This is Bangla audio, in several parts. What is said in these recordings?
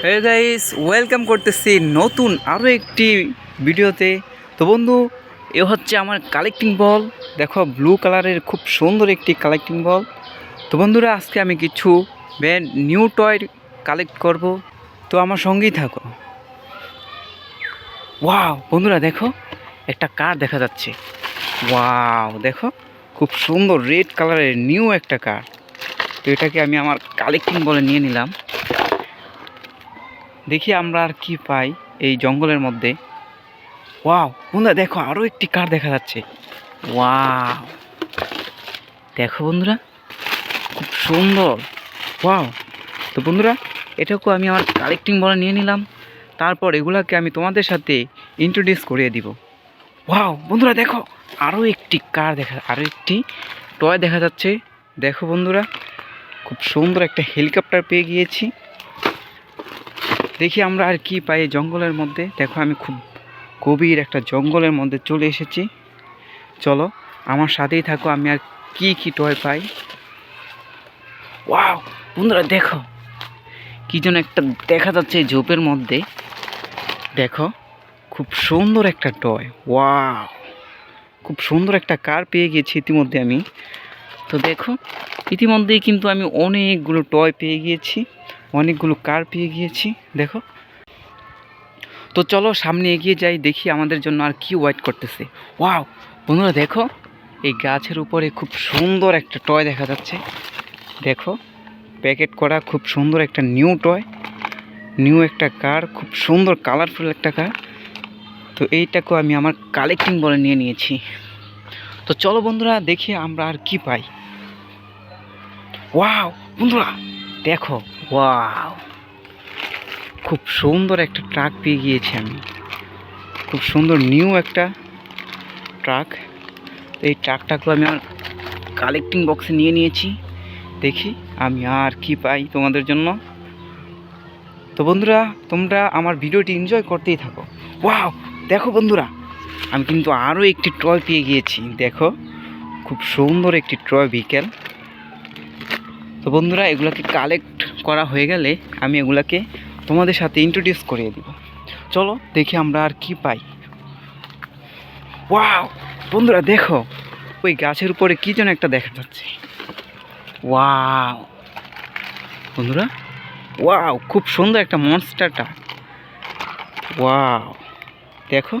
হে গাইস, ওয়েলকাম করতেছি নতুন আরও একটি ভিডিওতে। তো বন্ধু, এ হচ্ছে আমার কালেক্টিং বল। দেখো, ব্লু কালারের খুব সুন্দর একটি কালেক্টিং বল। তো বন্ধুরা, আজকে আমি কিছু ব্র্যান্ড নিউ টয় কালেক্ট করব। তো আমার সঙ্গেই থাকো। ওয়াও বন্ধুরা, দেখো একটা কার দেখা যাচ্ছে। ওয়াও দেখো, খুব সুন্দর রেড কালারের নিউ একটা কার। তো এটাকে আমি আমার কালেক্টিং বলে নিয়ে নিলাম। দেখি আমরা আর কি পাই এই জঙ্গলের মধ্যে। ওয়াও বন্ধুরা, দেখো আরও একটি কার দেখা যাচ্ছে। ওয়াও দেখো বন্ধুরা, খুব সুন্দর। ওয়াও। তো বন্ধুরা, এটাকেও আমি আমার কালেক্টিং বলে নিয়ে নিলাম। তারপর এগুলাকে আমি তোমাদের সাথে ইন্ট্রোডিউস করিয়ে দিব। ওয়াও বন্ধুরা, দেখো আরও একটি টয় দেখা যাচ্ছে। দেখো বন্ধুরা, খুব সুন্দর একটা হেলিকপ্টার পেয়ে গিয়েছি। দেখি আমরা আর কি পাই এই জঙ্গলের মধ্যে। দেখো, আমি খুব গভীর একটা জঙ্গলের মধ্যে চলে এসেছি। চলো আমার সাথেই থাকো, আমি আর কি কি টয় পাই। ওয়াও বন্ধুরা, দেখো কি যেন একটা দেখা যাচ্ছে এই ঝোপের মধ্যে। দেখো, খুব সুন্দর একটা টয়। ওয়াও, খুব সুন্দর একটা কার পেয়ে গেছি ইতিমধ্যে আমি। তো দেখো, ইতিমধ্যেই কিন্তু আমি অনেকগুলো টয় পেয়ে গিয়েছি, অনেকগুলো কার পেয়ে গিয়েছি। দেখো, তো চলো সামনে এগিয়ে যাই, দেখি আমাদের জন্য আর কি ওয়েট করতেছে। ওয়াও বন্ধুরা, দেখো এই গাছের উপরে খুব সুন্দর একটা টয় দেখা যাচ্ছে। দেখো, প্যাকেট করা খুব সুন্দর একটা নিউ টয়, নিউ একটা কার, খুব সুন্দর কালারফুল একটা কার। তো এইটাকেও আমি আমার কালেক্টিং বলে নিয়ে নিয়েছি। তো চলো বন্ধুরা, দেখি আমরা আর কি পাই। ওয়াও বন্ধুরা, দেখো। ওয়াও, খুব সুন্দর একটা ট্রাক পেয়ে গিয়েছি আমি। খুব সুন্দর নিউ একটা ট্রাক। এই ট্রাকটাকেও আমি আমার কালেক্টিং বক্সে নিয়ে নিয়েছি। দেখি আমি আর কি পাই তোমাদের জন্য। তো বন্ধুরা, তোমরা আমার ভিডিওটি এনজয় করতেই থাকো। ওয়াও দেখো বন্ধুরা, আমি কিন্তু আরও একটি টয় পেয়ে গিয়েছি। দেখো, খুব সুন্দর একটি টয় ভেহিকেল। তো বন্ধুরা, এগুলোকে কালেক্ট করা হয়ে গেলে আমি এগুলাকে তোমাদের সাথে ইন্ট্রোডিউস করিয়ে দিব। চলো দেখি আমরা আর কি পাই। ওয়াও বন্ধুরা, দেখো ওই গাছের উপরে কী যেন একটা দেখা যাচ্ছে। ওয়াও বন্ধুরা, ওয়াও খুব সুন্দর একটা মনস্টারটা। ওয়াও দেখো,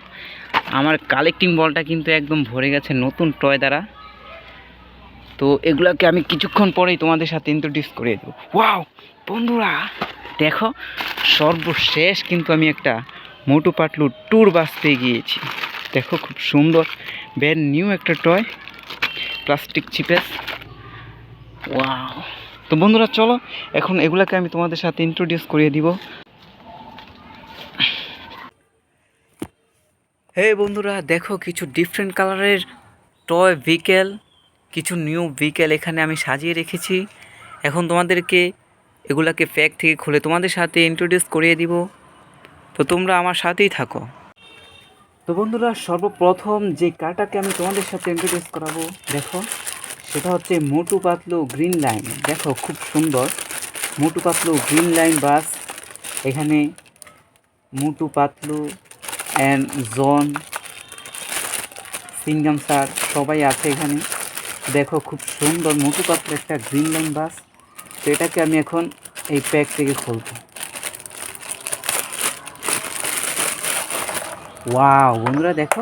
আমার কালেক্টিং বলটা কিন্তু একদম ভরে গেছে নতুন টয় দ্বারা। তো এগুলোকে আমি কিছুক্ষণ পরেই তোমাদের সাথে ইন্ট্রোডিউস করে দেবো। ওয়াও বন্ধুরা, দেখো সর্বশেষ কিন্তু আমি একটা মোটু পাতলু ট্যুর বাস পেয়ে গিয়েছি। দেখো, খুব সুন্দর ব্র্যান্ড নিউ একটা টয়, প্লাস্টিক চিপেস। ওয়াও। তো বন্ধুরা, চলো এখন এগুলাকে আমি তোমাদের সাথে ইন্ট্রোডিউস করিয়ে দিব। হে বন্ধুরা, দেখো কিছু ডিফারেন্ট কালারের টয় ভেহিকেল, কিছু নিউ ভেহিকেল এখানে আমি সাজিয়ে রেখেছি। এখন তোমাদেরকে এগুলাকে প্যাক থেকে খুলে তোমাদের সাথে ইন্ট্রোডিউস করিয়ে দিব। তো তোমরা আমার সাথেই থাকো। তো বন্ধুরা, সর্বপ্রথম যে কারটাকে আমি তোমাদের সাথে ইন্ট্রোডিউস করাবো, দেখো সেটা হচ্ছে মোটু পাতলু গ্রিন লাইন। দেখো, খুব সুন্দর Motu Patlu green line bus. এখানে Motu Patlu and John, Singham sir সবাই আছে এখানে। দেখো, খুব সুন্দর মোটু পাতলু একটা গ্রিন লাইন বাস। তো এটাকে আমি এখন এই প্যাক থেকে খুলবো। ওয়াও বন্ধুরা, দেখো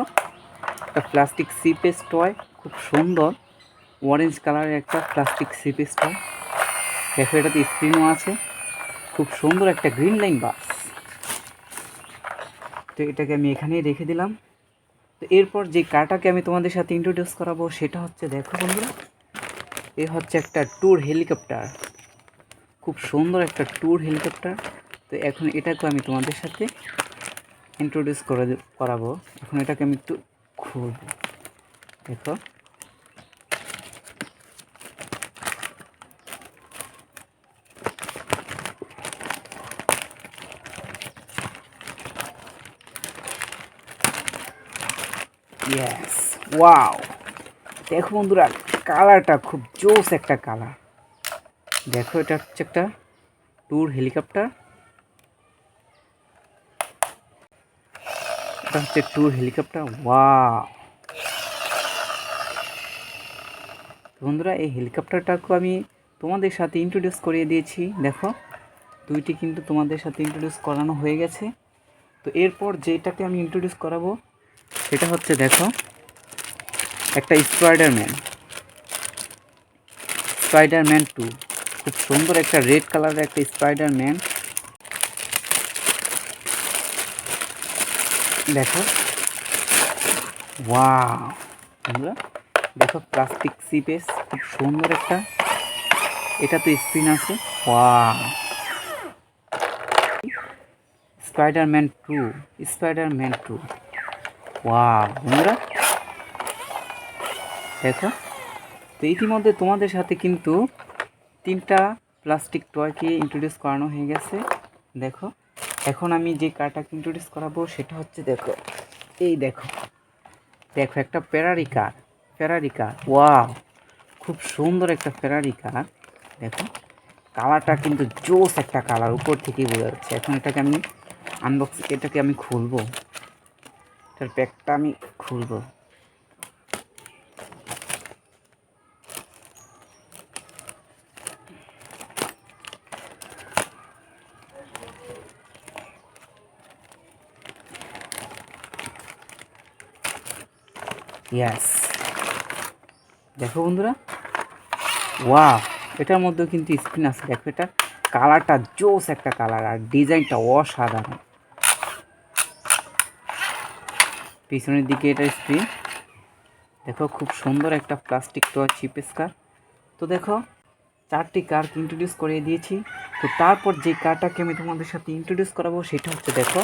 একটা প্লাস্টিক সিপেস টয়, খুব সুন্দর অরেঞ্জ কালারের একটা প্লাস্টিক সিপেস টয়। দেখো, এটাতে স্ক্রিনও আছে। খুব সুন্দর একটা গ্রিন লাইন বাস। তো এটাকে আমি এখানেই রেখে দিলাম। তো এরপর যে কারটাকে আমি তোমাদের সাথে ইন্ট্রোডিউস করাবো সেটা হচ্ছে, দেখো বন্ধুরা, এ হচ্ছে একটা ট্যুর হেলিকপ্টার। খুব সুন্দর একটা ট্যুর হেলিকপ্টার। তো এখন এটাকে আমি তোমাদের সাথে ইন্ট্রোডিউস করাবো। এখন এটাকে আমি একটু খুলবো। দেখো, ইয়েস। ওয়াও দেখো বন্ধুরা, কালারটা খুব জোস একটা কালার। দেখো, এটা হচ্ছে একটা ট্যুর হেলিকপ্টার। এটা হচ্ছে ট্যুর হেলিকপ্টার। ওয়াও বন্ধুরা, এই হেলিকপ্টারটাকে আমি তোমাদের সাথে ইন্ট্রোডিউস করিয়ে দিয়েছি। দেখো দুইটি কিন্তু তোমাদের সাথে ইন্ট্রোডিউস করানো হয়ে গেছে। তো এরপর যেটাকে আমি ইন্ট্রোডিউস করাবো সেটা হচ্ছে দেখো একটা স্পাইডারম্যান 2। খুব সুন্দর একটা রেড কালারের একটা স্পাইডারম্যান। দেখো ওয়াও বন্ধুরা, দেখো প্লাস্টিক সিপেস, খুব সুন্দর একটা, এটা তো স্ক্রিন আছে। Wow Spiderman 2। ওয়াও বন্ধুরা দেখো, তো ইতিমধ্যে তোমাদের সাথে কিন্তু 3টা প্লাস্টিক টয়কে ইন্ট্রোডিউস করানো হয়ে গেছে। দেখো এখন আমি যে কারটাকে ইন্ট্রোডিউস করাবো সেটা হচ্ছে দেখো, এই দেখো দেখো একটা ফেরারি কার। ওয়াও খুব সুন্দর একটা ফেরারি কার। দেখো কালারটা কিন্তু জোস একটা কালার, উপর থেকেই বোঝা যাচ্ছে। এখন এটাকে আমি খুলবো, এটার প্যাকটা আমি খুলবো। ইয়াস দেখো বন্ধুরা, ওয়াও এটার মধ্যেও কিন্তু স্ক্রিন আছে। দেখো এটা কালারটা জোস একটা কালার, আর ডিজাইনটা অসাধারণ। পিছনের দিকে এটা স্ক্রিন। দেখো খুব সুন্দর একটা প্লাস্টিক টয় চিপেস কার। তো দেখো 4টি কার ইন্ট্রোডিউস করিয়ে দিয়েছি। তো তারপর যে কারটাকে আমি তোমাদের সাথে ইন্ট্রোডিউস করাবো সেটা হচ্ছে দেখো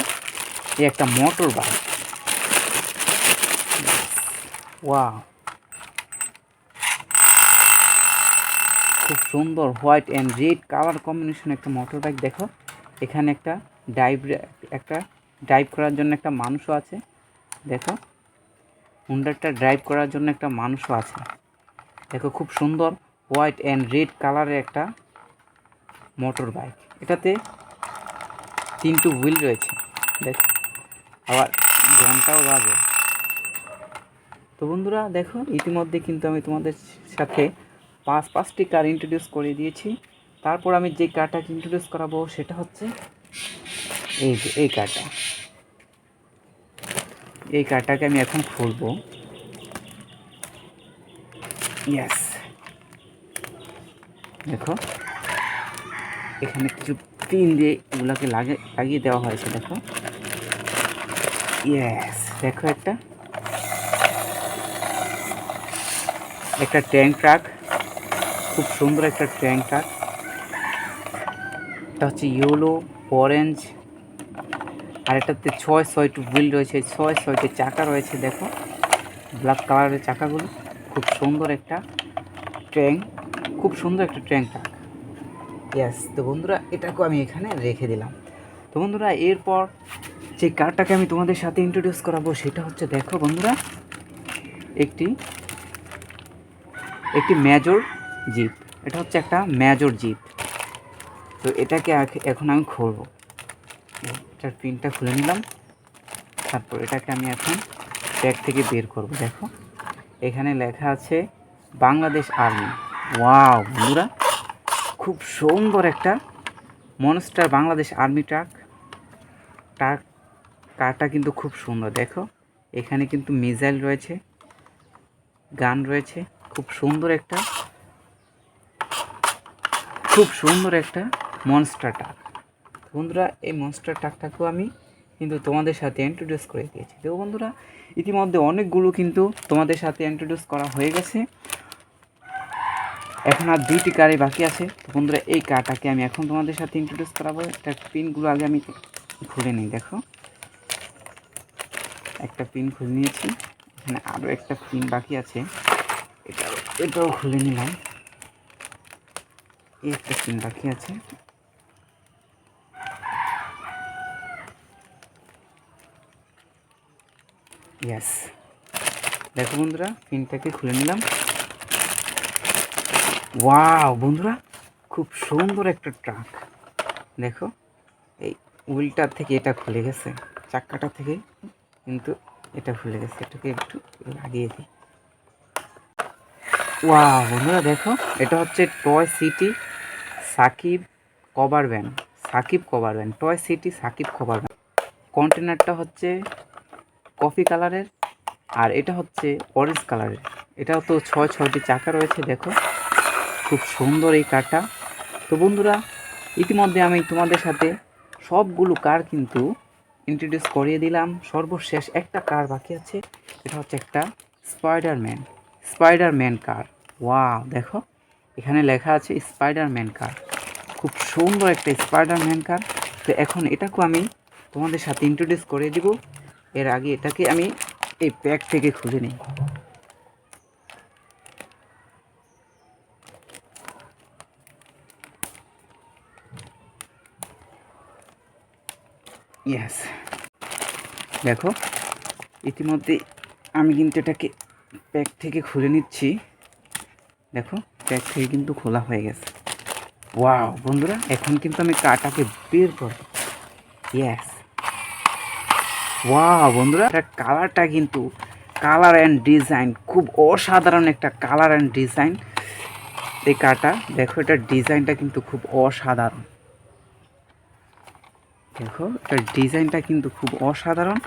এই একটা মোটর বাইক। ওয়াও খুব সুন্দর white and red colour combination একটা মোটর বাইক। দেখো এখানে একটা ড্রাইভ করার জন্য একটা মানুষও আছে। দেখো হুন্ডারটা ড্রাইভ করার জন্য একটা মানুষও আছে। দেখো খুব সুন্দর হোয়াইট অ্যান্ড রেড কালারের একটা মোটর বাইক। এটাতে 3টি হুইল রয়েছে। দেখো আবার ঘন্টাও বাজে। তো বন্ধুরা দেখো ইতিমধ্যে কিন্তু আমি তোমাদের সাথে 5টি কার ইন্ট্রোডিউস করে দিয়েছি। তারপর আমি যে কারটাকে ইন্ট্রোডিউস করাবো সেটা হচ্ছে এই কারটাকে আমি এখন খুলবো। ইয়েস দেখো এখানে কিছু পিন দিয়ে এগুলোকে লাগিয়ে দেওয়া হয়েছে। দেখো ইয়েস দেখো একটা ট্যাঙ্ক ট্রাক, খুব সুন্দর একটা ট্যাঙ্ক ট্রাক। এটা হচ্ছে ইয়েলো অরেঞ্জ, আর এটাতে 6টি হুইল রয়েছে, 6টি চাকা রয়েছে। দেখো ব্ল্যাক কালারের চাকাগুলো। খুব সুন্দর একটা ট্যাঙ্ক, খুব সুন্দর একটা ট্যাঙ্ক ট্রাক। ইয়েস তো বন্ধুরা এটাকেও আমি এখানে রেখে দিলাম। তো বন্ধুরা এরপর যে কারটাকে আমি তোমাদের সাথে ইন্ট্রোডিউস করাবো সেটা হচ্ছে দেখো বন্ধুরা একটি মেজর জিপ। এটা হচ্ছে একটা মেজর জিপ। তো এটাকে এখন আমি খুলবো। এটার পিনটা খুলে নিলাম। তারপর এটাকে আমি এখন ব্যাগ থেকে বের করব। দেখো এখানে লেখা আছে বাংলাদেশ আর্মি। ওয়াও বন্ধুরা খুব সুন্দর একটা মনস্টার বাংলাদেশ আর্মি কারটা কিন্তু খুব সুন্দর। দেখো এখানে কিন্তু মিসাইল রয়েছে, গান রয়েছে। খুব সুন্দর একটা মনস্টার ট্রাক। বন্ধুরা এই মনস্টার ট্রাকটাকেও আমি কিন্তু তোমাদের সাথে ইন্ট্রোডিউস করে দিয়েছি। তো বন্ধুরা ইতিমধ্যে অনেকগুলো কিন্তু তোমাদের সাথে ইন্ট্রোডিউস করা হয়ে গেছে। এখন আর 2টি কারই বাকি আছে। তো বন্ধুরা এই কারটাকে আমি এখন তোমাদের সাথে ইন্ট্রোডিউস করাবো। এটার পিনগুলো আগে আমি খুলে নিই। দেখো একটা পিন খুলে নিয়েছি, এখানে আরও একটা পিন বাকি আছে, এটাও খুলে নিলাম। এই একটা পিন বাকি আছে। ইয়েস দেখো বন্ধুরা পিনটাকে খুলে নিলাম। ওয়াও বন্ধুরা খুব সুন্দর একটা ট্রাক। দেখো এই হুইলটার থেকে এটা খুলে গেছে, চাক্কাটা থেকে কিন্তু এটা ভুলে গেছে, এটাকে একটু লাগিয়ে দিই। ওয়াও বন্ধুরা দেখো, এটা হচ্ছে toy city Shakib cover van. সাকিব cover van, toy city Shakib cover van. কন্টেনারটা হচ্ছে কফি কালারের আর এটা হচ্ছে অরেঞ্জ কালারের। এটাও তো ছয়টি চাকা রয়েছে, দেখো খুব সুন্দর এই কারটা। তো বন্ধুরা, ইতিমধ্যে আমি তোমাদের সাথে সবগুলো কার কিন্তু ইন্ট্রোডিউস করিয়ে দিলাম। সর্বশেষ একটা কার বাকি আছে, এটা হচ্ছে একটা স্পাইডারম্যান কার। ওয়াও দেখো, এখানে লেখা আছে স্পাইডারম্যান কার। খুব সুন্দর একটা স্পাইডারম্যান কার। তো এখন এটাকেও আমি তোমাদের সাথে ইন্ট্রোডিউস করে দিব। এর আগে এটাকে আমি এই প্যাক থেকে খুলে নিই। ইয়েস, দেখো ইতিমধ্যে আমি কিন্তু এটাকে প্যাক থেকে খুলে নিচ্ছি। দেখো প্যাক থেকে কিন্তু খোলা হয়ে গেছে। ওয়াও বন্ধুরা, এখন কিন্তু আমি কারটাকে বের করব। ইয়েস, ওয়াও বন্ধুরা, এটা কালারটা কিন্তু কালার অ্যান্ড ডিজাইন খুব অসাধারণ একটা কালার অ্যান্ড ডিজাইন এই কারটা। দেখো এটার ডিজাইনটা কিন্তু খুব অসাধারণ। দেখো এটার ডিজাইনটা কিন্তু খুব অসাধারণ।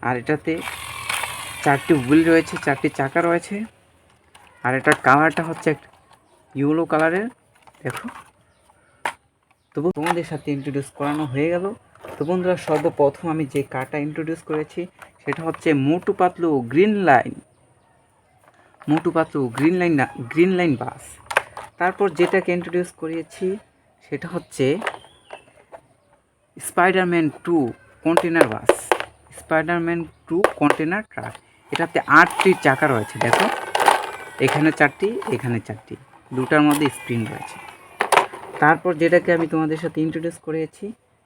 আর এটাতে 4টি হুইল রয়েছে, 4টি চাকা রয়েছে। আর এটার কালারটা হচ্ছে ইয়েলো কালারের। দেখো, তবু তোমাদের সাথে ইন্ট্রোডিউস করানো হয়ে গেল। তো বন্ধুরা, সর্বপ্রথম আমি যে কারটা ইন্ট্রোডিউস করেছি সেটা হচ্ছে মোটু পাতলু গ্রিন লাইন বাস। তারপর যেটাকে ইন্ট্রোডিউস করিয়েছি সেটা হচ্ছে স্পাইডারম্যান 2 কন্টেনার বাস, স্পাইডারম্যান 2 কন্টেনার ট্রাক। এটাতে 8টি চাকা রয়েছে, দেখো এখানে 4টি, এখানে 4টি, দুটার মধ্যে স্প্রিং রয়েছে। তারপর যেটাকে আমি তোমাদের সাথে ইন্ট্রোডিউস করেছি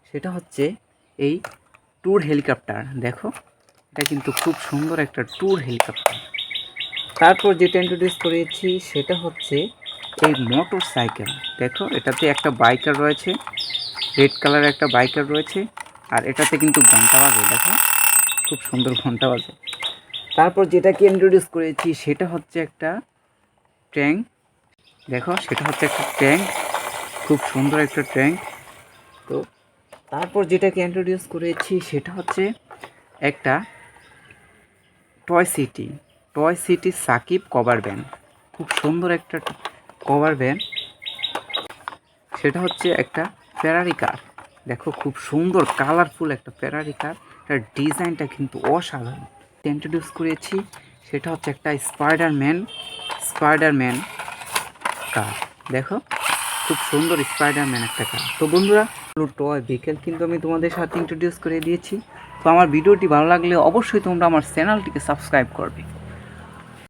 সেটা হচ্ছে এই ট্যুর হেলিকপ্টার। দেখো এটা কিন্তু খুব সুন্দর একটা ট্যুর হেলিকপ্টার। তারপর যেটা ইন্ট্রোডিউস করেছি সেটা হচ্ছে এই মোটর সাইকেল। দেখো এটাতে একটা বাইকার রয়েছে, রেড কালারের একটা বাইকার রয়েছে। আর এটাতে কিন্তু ঘন্টা বাজে, দেখো খুব সুন্দর ঘন্টা বাজে। তারপর যেটাকে ইন্ট্রোডিউস করেছি সেটা হচ্ছে একটা ট্যাঙ্ক। দেখো সেটা হচ্ছে একটা ট্যাঙ্ক, খুব সুন্দর একটা ট্যাঙ্ক। তো তারপর যেটাকে ইন্ট্রোডিউস করেছি সেটা হচ্ছে একটা toy city Shakib cover van. খুব সুন্দর একটা কভার ভ্যান। সেটা হচ্ছে একটা ফেরারি কার। দেখো খুব সুন্দর কালারফুল একটা ফেরারি কার। এটার ডিজাইনটা কিন্তু অসাধারণ। ইন্ট্রোডিউস করেছি সেটা হচ্ছে একটা স্পাইডারম্যান কার। দেখো খুব সুন্দর স্পাইডারম্যান একটা কার। তো বন্ধুরা, টয় ভেহিকেল কিন্তু আমি তোমাদের সাথে ইন্ট্রোডিউস করে দিয়েছি। তো আমার ভিডিওটি ভালো লাগলে অবশ্যই তোমরা আমার চ্যানেলটিকে সাবস্ক্রাইব করবে।